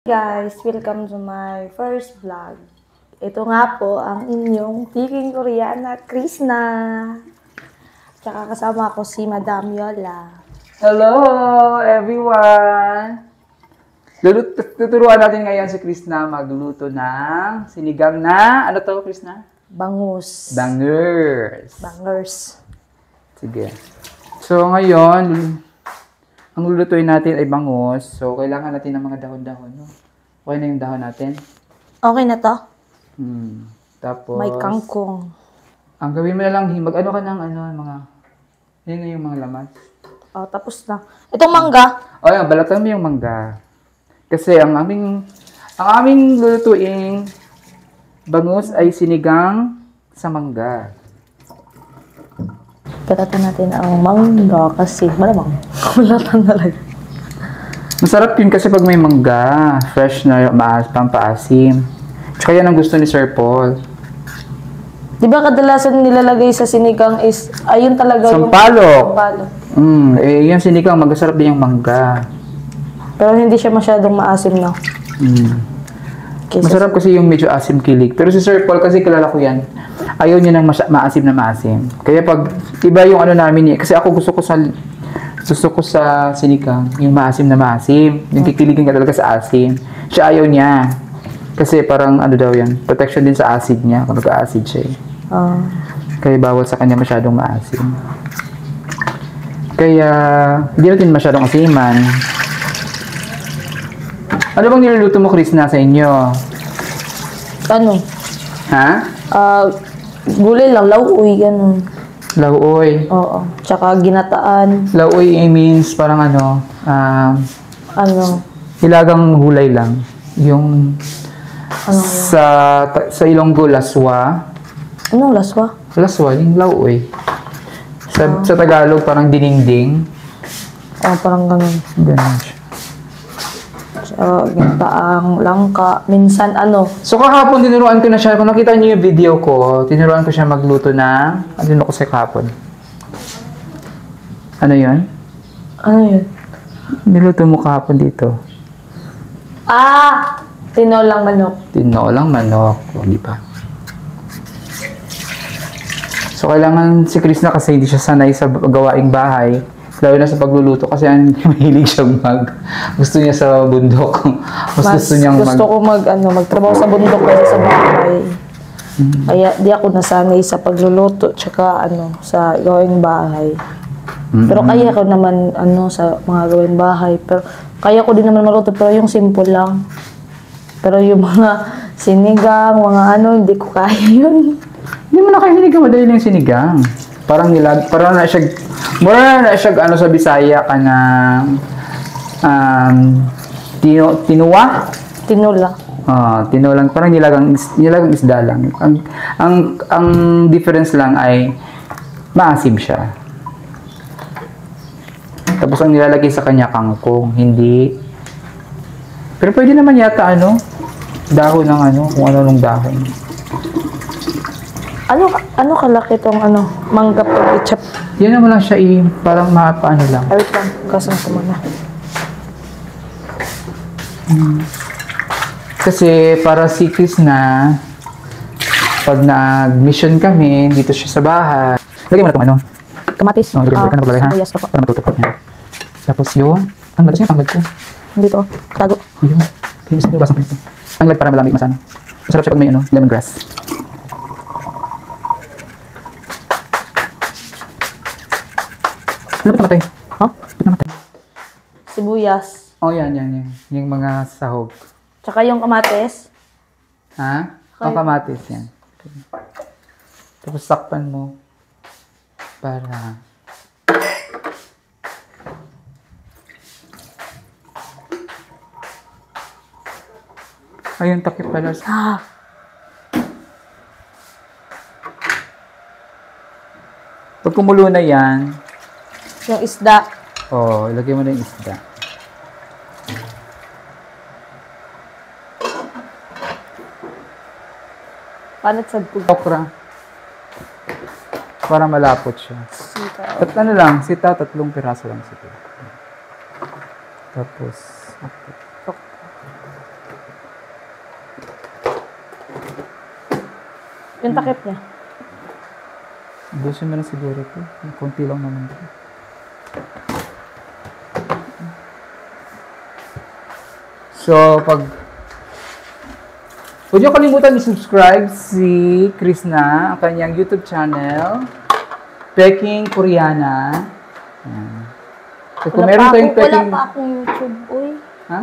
Guys, welcome to my first vlog. Ito nga po ang inyong Peking Koreana, Krishna. Tsaka kasama ko si Madam Yola. Hello, everyone! Tuturuan natin ngayon si Krishna magluto ng sinigang na, ano to, Krishna? Bangus. Bangers. Sige. So, ngayon, ang lulutuin natin ay bangus. So, kailangan natin ng mga dahon-dahon. No? Okay na yung dahon natin? Okay na to? Tapos, May kangkong. ang gawin mo na lang, mag-ano ka ng mga, yun na yung mga laman. Oh, tapos na. Itong mangga. O yan, balatan mo yung mangga. Kasi ang aming lulutuing bangus ay sinigang sa mangga. Balatan natin ang mangga kasi malamang. Balatan talaga. Masarap yun kasi pag may mangga, fresh na pampaasim. Tsaka yan ang gusto ni Sir Paul. Di ba kadalasan nilalagay sa sinigang is, ayun talaga Sampalok. Sampalok. Yung sinigang, magkasarap din yung mangga. Pero hindi siya masyadong maasim, no? Okay, Masarap kasi yung medyo asim kilig. Pero si Sir Paul, kasi kilala ko yan, ayaw niya ng maasim na maasim. Kaya pag, iba yung ano namin, kasi ako gusto ko sa sinigang, yung maasim na maasim. Yung kikiligin ka talaga sa asim. Siya ayaw niya. Kasi parang ano daw yan, protection din sa acid niya, kung nagka-acid siya eh. Kaya bawal sa kanya masyadong maasim. Kaya, hindi natin masyadong asiman. Ano bang niluluto mo, Krishna, sa inyo? Ano? Ha? Gulay lang, lauoy, ganun. Lauoy. Oo. Tsaka ginataan. Lauoy means parang hilagang gulay lang. Yung sa Ilonggo, laswa. Anong laswa? Laswa, yung lauoy. Sa Tagalog, parang dininding. Parang ganun. Ganun siya. Ginataang langka. Minsan, So kahapon, tinuruan ko na siya. Kung nakita niyo yung video ko, tinuruan ko siya magluto ng, ano ko sa kahapon? Ano yun? Ano yun? Niluto mo kahapon dito. Tinolang manok. Tinolang manok. O, di ba? So, kailangan si Krishna kasi hindi siya sanay sa gawaing bahay. Lalo na sa pagluluto kasi mahilig siyang gusto niya sa bundok. Gusto ko magtrabaho sa bundok kaysa sa bahay. Kaya di ako nasanay sa pagluluto tsaka sa gawaing bahay. Pero kaya ko naman sa mga gawaing bahay. Pero kaya ko din naman maluto pero yung simple lang. Pero yung mga sinigang, mga hindi ko kaya yun. Hindi mo na kayo sinigang, madali lang yung sinigang. Parang na siya, sa Bisaya ka ng tinuwa? Tinula. Tinulang, parang nilagang isda lang. Ang difference lang ay maasim siya. Tapos ang nilalagay sa kanya kangkong, hindi. Pero pwede naman yata dahon ng kung ano nung dahon. Ano kalaki tong mangga pag-ichap? Yan naman lang siya parang mapaano lang. Wait lang, kasang ko muna. Kasi para si Krishna, pag nag-mission kami, dito siya sa bahay. Lagyan mo na itong Kamatis. Lagyan mo na balay ha. Sibuyas pa po. Para matutupo niya. Tapos yun, ang malas niya, tanglad ko. Dito, tago. Yun, kinis niyo, basang pinito. Tanglad para malamig masano. Masarap siya pag may lemongrass. Ano ba namatay? Ba't namatay? Sibuyas. Yan. Yung mga sahog. Tsaka yung kamatis. Ha? Kamatis yan. Tapos sakpan mo. Para... Ayun, takip pala. Pag kumulo na yan, Yung isda. ilagay mo na yung isda. Panat sa bug. Okra. Para malapot siya. Sitaw, 3 piraso lang sitaw. Tapos, Yung takip niya. Gusto mo na siguro ito. Kunti lang naman ito. So, huwag niyo kalimutan i-subscribe si Krishna, ang kanyang YouTube channel, Peking Koreana. Ayan. So, kung meron tayong Wala Peking... pa akong YouTube, uy. Ha?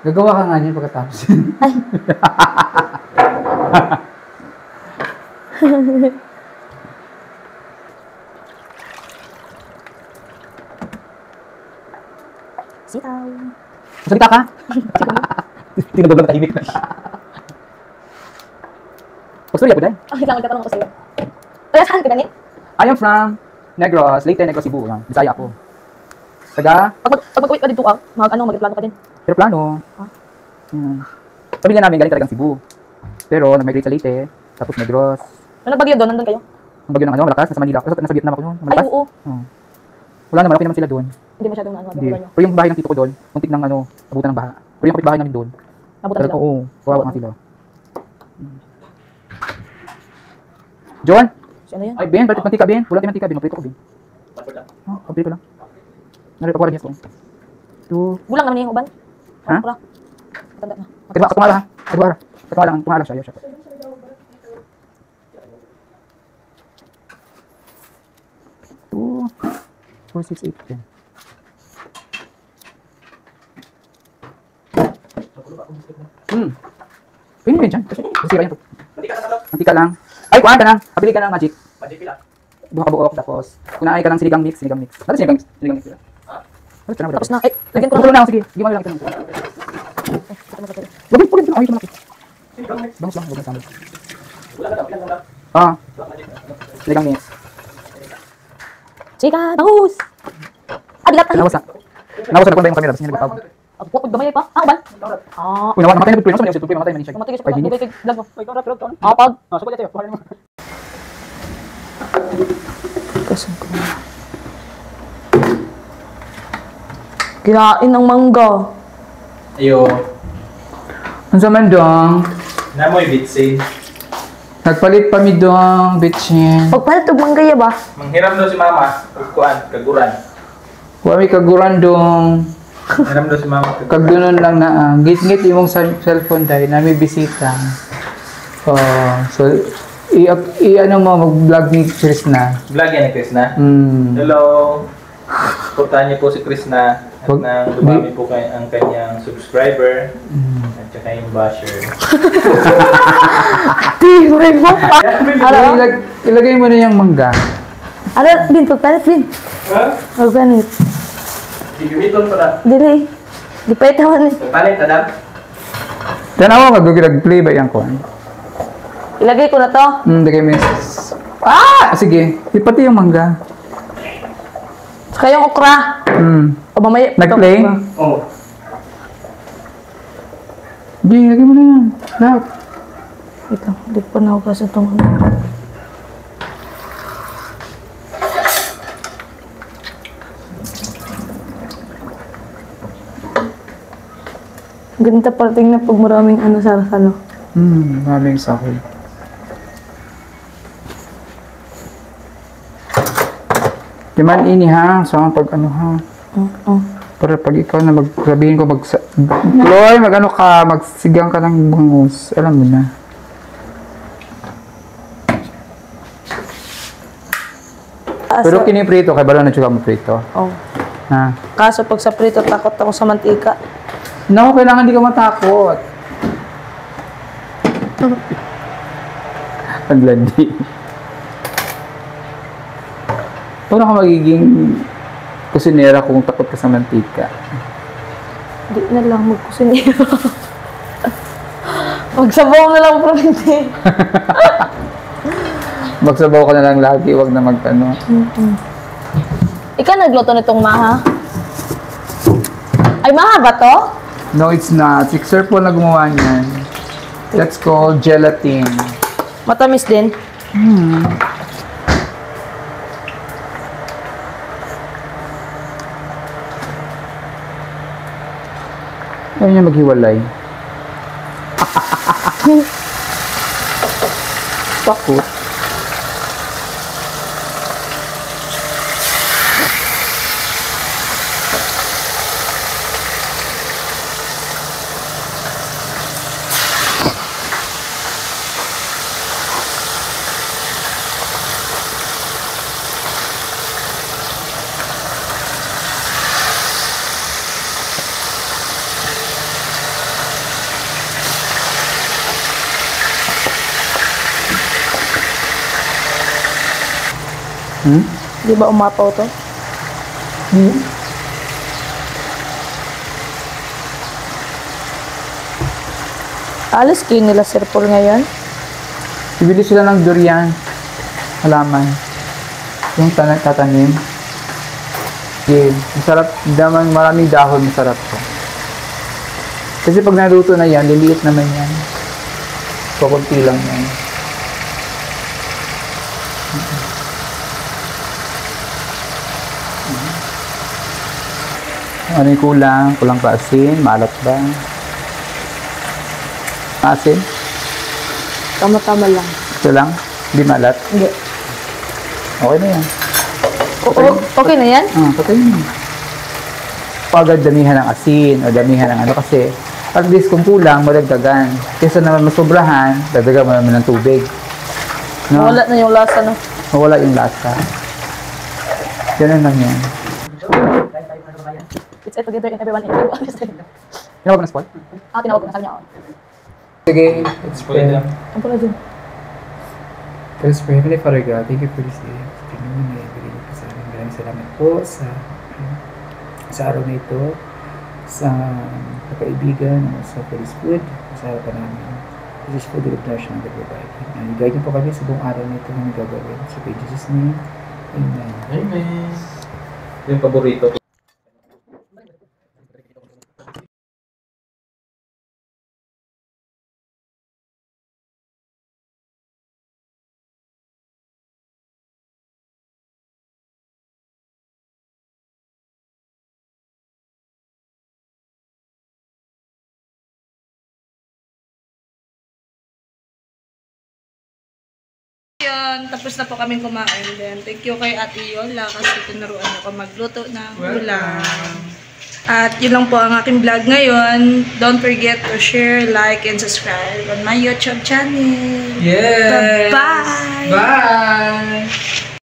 Gagawa ka nga niyan pagkatapos. Ay. Sitaw. Salita ka? Tinagod lang tahimik na. Pastorya po dahil? Ay, lang magtatanong ko sa'yo. Kaya saan ka ganit? I am from Negros, Leyte, Negros, Cebu. Yan. Bisaya ako. Taga? Pag mag-uwi ka dito, mag-plano ka din. Pero plano. Pamilya namin galing talagang Cebu. Pero nag-migrate sa Leyte, tapos Negros. Nung nagbagyo doon, nandun kayo? Ang bagyo ng malakas, nasa Manila. Kasi nasa Vietnam ako noon. Ay, Malakas. oo. Wala naman, okay naman sila doon. Hindi masyadong Hindi. nyo. Pero yung bahay ng tito ko doon, muntik ng abutan ng baha. Pero yung kapitbahay namin doon, Nabutan talaga, sila. oo, kawawa nga sila. John? Si ano yan? Ay, Ben, ba't mantika, Ben? Wala tayong mantika, Ben. Maprito ko, Ben. Maprito lang. Narito ko rin yan. Gulang naman yung uban. Ha? Okra. Matanda na. Katungala ha? Katungala siya. Siya. 2, 4, 6, 8, 10. Pwede mo yun dyan. Kasi sira yan. Mantika lang. Ay, kuhaan ka na. Pabili ka ng magic. Magic pila. Buka-buok, tapos kunaay ka ng sinigang mix. Ano sinigang mix? Tapos na, ay, lagyan ko Kukulo na. na ako, sige. Sige mo lang ito. Wag mo, ay, ito malaki. Bangus lang, wag mo sambil. Sinigang mix. Chika, bangus! Bilat na. Nawas na. Nawas na kung yung camera, tapos niya nagpapag. Gamay pa? Uban? Uy, namatay na nagpapag. Namatay na manisya. Mamatay ka sa 5 minutes. pagkakabay kay vlog mo. Pag. Kasan ko na. Kinain ng mangga. Ayo. Ang saman dong, Namoy bitsin. nagpalit pa mi dong, bitchin. Pagpalit og mangga ya ba? Manghiram daw si mama. Kuan, kaguran. Huwag kaguran dong. Manghiram daw si mama. Kagdunon lang na git-git imong cellphone dahil nami bisita. So ano mo mag-vlog ni Krishna. Vlog yan ni Krishna. Hmm. Hello. Suportahan niyo po si Krishna at Wag- nang dumami po ang kanyang subscriber at saka yung basher. Tingnan mo pa. Ilagay mo na yung mangga. Ano, Bin, pagpalit, Bin. Ha? Pagpalit. Gigamiton pa na. Dili. Di pa itawan eh. Palit, Adam. Tanaw mag-play ba yan ko? Ilagay ko na to. Lagay mo yung... Sige, ipati yung mangga. Saka yung okra. O mamaya. Nag-play? Oh. Hindi, lagay mo na yan. Lahat. Ito, hindi pa nahugas itong ano. Ganito parating na pag maraming ano sa ano. Maraming sakit. Diman ini ha, so pag ano ha. Para pag ikaw na magsabihin ko Chloe, mag-ano ka, magsigang ka ng bangus. Alam mo na. Pero kiniprito, kaya bala na tsaka mo prito. Oh. Ha? Kaso pag sa prito, takot ako sa mantika. No, kailangan di ka matakot. Ang landi. Paano ka magiging kusinera kung takot ka sa mantika? Hindi na lang magkusinero. Magsabaw na lang, province. Magsabaw ka na lang lagi, wag na magtano. Ikaw nagluto nitong maha? Ay, maha ba to? No, it's not. Si Sir Paul na gumawa niyan. That's called gelatin. Matamis din. Ayaw niya maghiwalay. Takot. Di ba umapaw to? Alis kayo nila Sir Paul ngayon? Bibili sila ng durian. Halaman. Yung tatanim. Yeah. Masarap. Daman maraming dahon. Masarap to. Kasi pag naluto na yan, liliit naman yan. Kukunti lang yan. Ano yung kulang? Kulang pa asin? Maalat ba? Asin? Tama-tama lang. Ito lang? Hindi maalat? Hindi. Okay na yan. Okay na yan? Okay na yan. Pagad damihan ng asin o damihan ng ano kasi at least kung kulang, madagdagan. Kesa naman masobrahan, dagdagan mo naman ng tubig. No? Wala na yung lasa, no? Mawala yung lasa. Ganun lang yan. It's all together and everyone in you. Tinawag ko na spot? Tinawag ko na. Sabi niya, Sige, let's pray. Ang pala dyan. Let us pray. Heavenly Father God, thank you for this day. Pinoon na ibigay niyo po sa amin. Maraming salamat po sa araw na ito, sa kakaibigan, sa Holy Food, sa harapan namin. This is for the redemption of the provide. I-guide niyo po kami sa buong araw na ito na nagagawin. So, in Jesus' name, Amen. Amen. Yung paborito. Yun, tapos na po kaming kumain din. Thank you kay Ate Yola kasi tinuruan ako magluto ng ulam. At yun lang po ang aking vlog ngayon. Don't forget to share, like, and subscribe on my YouTube channel. Yes! Bye-bye! Bye!